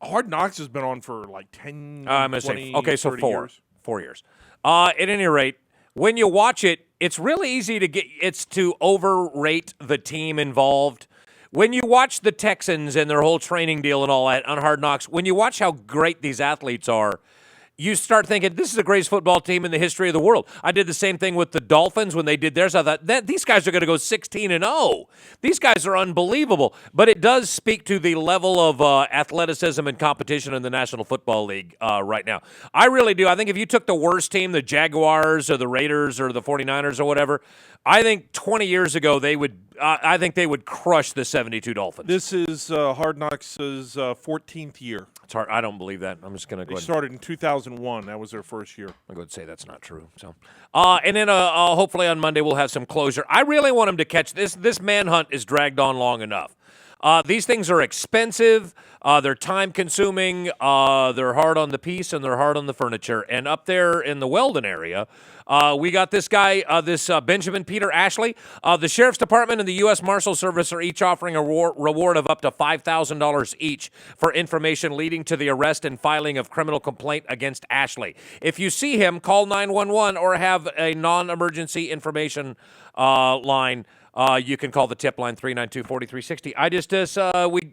Hard Knocks has been on for like 10, 20, okay, so 30 years. 4 years. At any rate, when you watch it, it's really easy to overrate the team involved. When you watch the Texans and their whole training deal and all that on Hard Knocks, when you watch how great these athletes are, you start thinking, this is the greatest football team in the history of the world. I did the same thing with the Dolphins when they did theirs. I thought, these guys are going to go 16-0. These guys are unbelievable. But it does speak to the level of athleticism and competition in the National Football League right now. I really do. I think if you took the worst team, the Jaguars or the Raiders or the 49ers or whatever, I think 20 years ago they would I think they would crush the 72 Dolphins. This is Hard Knocks' 14th year. It's hard. I don't believe that. I'm just going to go They ahead. started in 2001. That was their first year. I'll go ahead and say that's not true. So, and then hopefully on Monday we'll have some closure. I really want them to catch this. This manhunt is dragged on long enough. These things are expensive. They're time-consuming. They're hard on the piece and they're hard on the furniture. And up there in the Weldon area, we got this guy, Benjamin Peter Ashley. The Sheriff's Department and the U.S. Marshal Service are each offering a reward of up to $5,000 each for information leading to the arrest and filing of criminal complaint against Ashley. If you see him, call 911 or have a non-emergency information line. You can call the tip line 392-4360.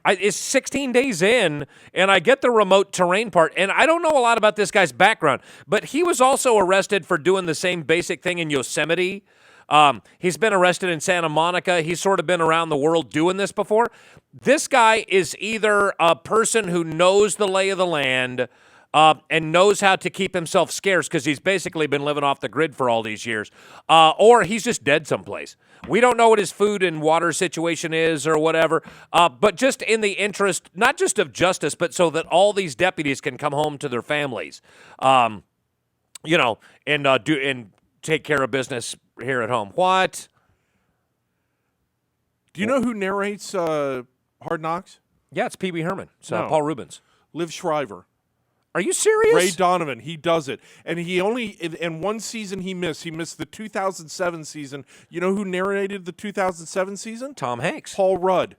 It's 16 days in, and I get the remote terrain part, and I don't know a lot about this guy's background, but he was also arrested for doing the same basic thing in Yosemite. He's been arrested in Santa Monica. He's sort of been around the world doing this before. This guy is either a person who knows the lay of the land and knows how to keep himself scarce because he's basically been living off the grid for all these years, or he's just dead someplace. We don't know what his food and water situation is or whatever, but just in the interest, not just of justice, but so that all these deputies can come home to their families, and take care of business here at home. What? Do you know who narrates Hard Knocks? Yeah, it's Pee-wee Herman. So No. Paul Rubens. Liv Shriver. Are you serious? Ray Donovan, he does it. And he only, in one season he missed. He missed the 2007 season. You know who narrated the 2007 season? Tom Hanks. Paul Rudd.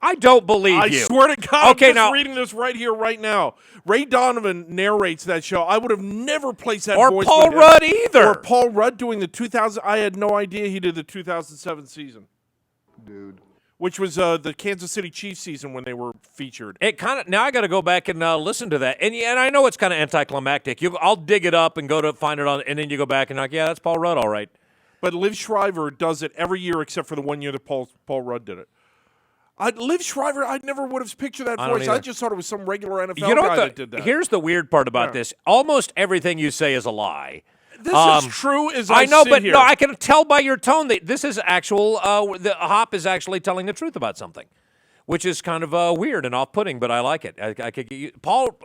I don't believe I you. swear to God, Okay, I'm just now, reading this right here, right now. Ray Donovan narrates that show. I would have never placed that or voice Paul with him. Rudd either. Or Paul Rudd doing the 2000. I had no idea he did the 2007 season. Dude. Which was the Kansas City Chiefs season when they were featured. It kind of now I got to go back and listen to that, and I know it's kind of anticlimactic. I'll dig it up and go to find it on, and then you go back and yeah, that's Paul Rudd, all right. But Liv Shriver does it every year except for the one year that Paul Rudd did it. Liv Shriver, I never would have pictured that voice. I just thought it was some regular NFL guy that did that. Here's the weird part about this: almost everything you say is a lie. This is true as I know, sit but here. no, I can tell by your tone that this is actual. The Hop is actually telling the truth about something, which is kind of weird and off-putting, but I like it. I could get you,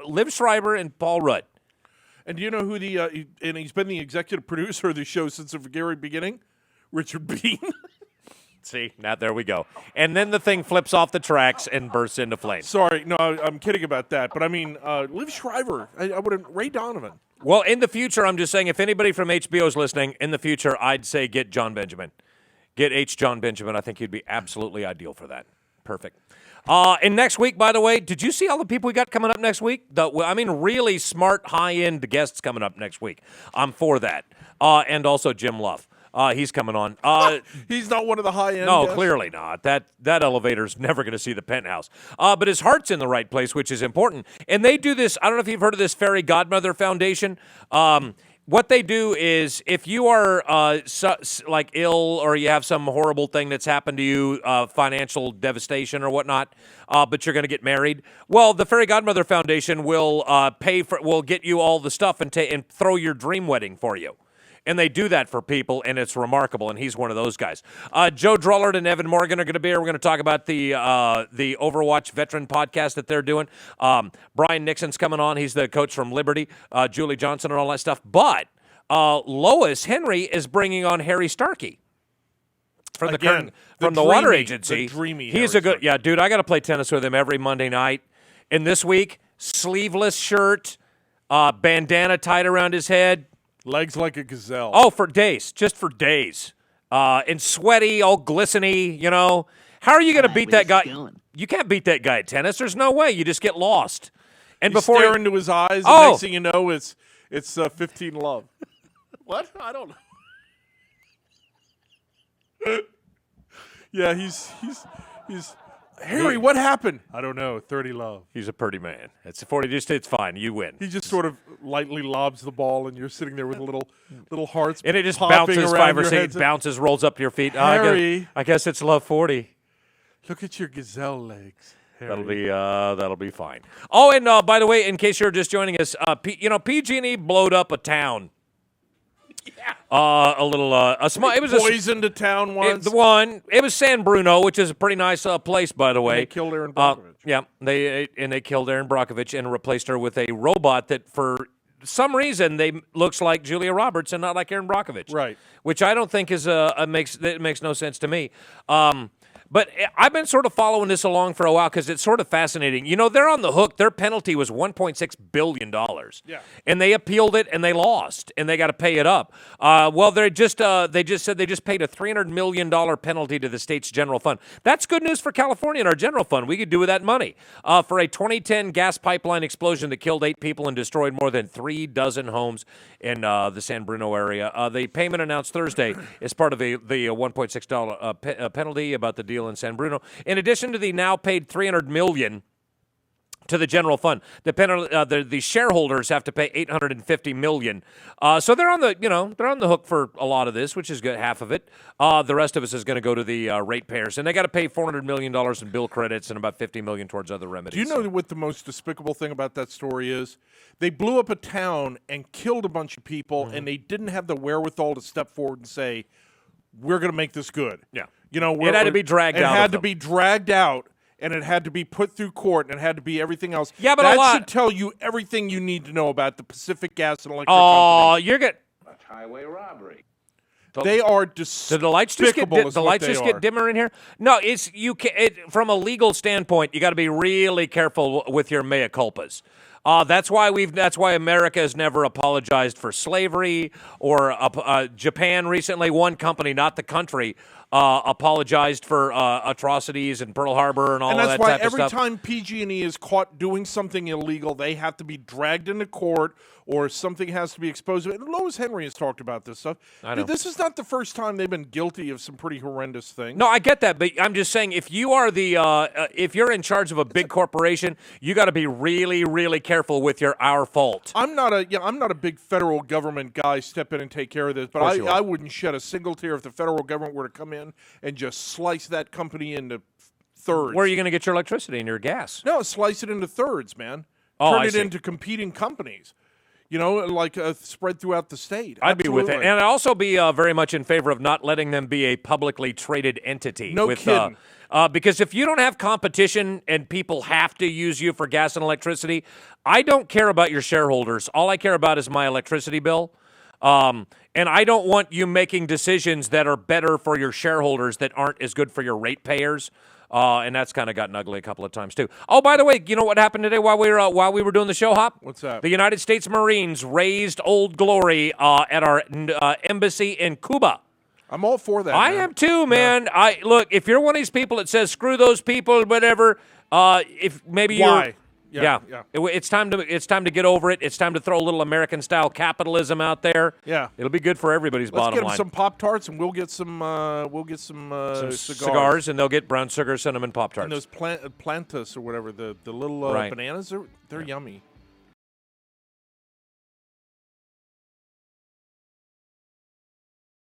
Liv Schreiber and Paul Rudd. And do you know who and he's been the executive producer of the show since the very beginning? Richard Bean. See, now there we go. And then the thing flips off the tracks and bursts into flames. Sorry, no, I'm kidding about that. But I mean, Liv Shriver, I would have, Ray Donovan. Well, in the future, I'm just saying, if anybody from HBO is listening, in the future, I'd say get John Benjamin. Get H. John Benjamin. I think he'd be absolutely ideal for that. Perfect. And next week, by the way, did you see all the people we got coming up next week? Really smart, high-end guests coming up next week. I'm for that. And also Jim Luff. He's coming on. He's not one of the high-end No, guests? clearly not. That elevator's never going to see the penthouse. But his heart's in the right place, which is important. And they do this, I don't know if you've heard of this Fairy Godmother Foundation. What they do is if you are ill or you have some horrible thing that's happened to you, financial devastation or whatnot, but you're going to get married, well, the Fairy Godmother Foundation will will get you all the stuff and throw your dream wedding for you. And they do that for people, and it's remarkable, and he's one of those guys. Joe Drullard and Evan Morgan are going to be here. We're going to talk about the Overwatch veteran podcast that they're doing. Brian Nixon's coming on. He's the coach from Liberty. Julie Johnson and all that stuff. But Lois Henry is bringing on Harry Starkey from the Water Agency. He's a good, dude, I got to play tennis with him every Monday night. And this week, sleeveless shirt, bandana tied around his head. Legs like a gazelle. Oh, for days. Just for days. And sweaty, all glisteny, you know. How are you going to beat that guy? You can't beat that guy at tennis. There's no way. You just get lost. And you before stare into his eyes, and next thing you know, it's 15 love. What? I don't know. Yeah, he's Harry, what happened? I don't know. 30 love. He's a pretty man. It's 40. It's fine. You win. He just sort of lightly lobs the ball, and you're sitting there with little hearts. And it just popping bounces around 5 or your 6, heads. bounces, rolls up your feet. Harry. I guess it's love 40. Look at your gazelle legs. Harry. That'll be fine. Oh, and by the way, in case you're just joining us, PG&E blowed up a town. A little, a small. It was poisoned a town once. It was San Bruno, which is a pretty nice place, by the way. They killed Aaron Brockovich. Yeah, they killed Aaron Brockovich and replaced her with a robot that, for some reason, looks like Julia Roberts and not like Aaron Brockovich. Right. Which I don't think makes no sense to me. But I've been sort of following this along for a while because it's sort of fascinating. You know, they're on the hook. Their penalty was $1.6 billion. Yeah. And they appealed it, and they lost, and they got to pay it up. Well, they just said they just paid a $300 million penalty to the state's general fund. That's good news for California and our general fund. We could do with that money. For a 2010 gas pipeline explosion that killed 8 people and destroyed more than 3 dozen homes in the San Bruno area. The payment announced Thursday is part of the $1.6 penalty about the deal in San Bruno. In addition to the now paid $300 million to the general fund, the shareholders have to pay $850 million. So they're on the hook for a lot of this, which is good, half of it. The rest of us is going to go to the ratepayers, and they got to pay $400 million in bill credits and about $50 million towards other remedies. Do you know what the most despicable thing about that story is? They blew up a town and killed a bunch of people, and they didn't have the wherewithal to step forward and say, "We're going to make this good." Yeah. You know, it had to be dragged out. It had to be dragged out, and it had to be put through court, and it had to be everything else. Yeah, but that should tell you everything you need to know about the Pacific Gas and Electric Company. Oh, you're getting highway robbery. They are despicable. Did the lights just get dimmer in here? No, from a legal standpoint, you got to be really careful with your mea culpas. That's why America has never apologized for slavery or Japan recently. One company, not the country, apologized for atrocities in Pearl Harbor and all of that type of stuff. And that's why every time PG&E is caught doing something illegal, they have to be dragged into court or something has to be exposed. And Lois Henry has talked about this stuff. I know. This is not the first time they've been guilty of some pretty horrendous things. No, I get that, but I'm just saying if you are if you're in charge of a big corporation, you got to be really, really careful with our fault. I'm not a big federal government guy. Step in and take care of this, but I wouldn't shed a single tear if the federal government were to come in and just slice that company into thirds. Where are you going to get your electricity and your gas? No, slice it into thirds, man. Oh, Turn it into competing companies. You know, like spread throughout the state. I'd be with it. And I'd also be very much in favor of not letting them be a publicly traded entity. No kidding. Because if you don't have competition and people have to use you for gas and electricity, I don't care about your shareholders. All I care about is my electricity bill. And I don't want you making decisions that are better for your shareholders that aren't as good for your ratepayers. And that's kind of gotten ugly a couple of times, too. Oh, by the way, you know what happened today while we were doing the show, Hop? What's that? The United States Marines raised Old Glory at our embassy in Cuba. I'm all for that. I am, too, man. Yeah. Look, if you're one of these people that says, screw those people, whatever, if maybe Why? Yeah. It's time to get over it. It's time to throw a little American-style capitalism out there. Yeah. It'll be good for everybody's bottom line. Let's get them some Pop-Tarts, and we'll get some cigars, and they'll get brown sugar cinnamon Pop-Tarts. And those plantas or whatever, the little bananas, they're yummy.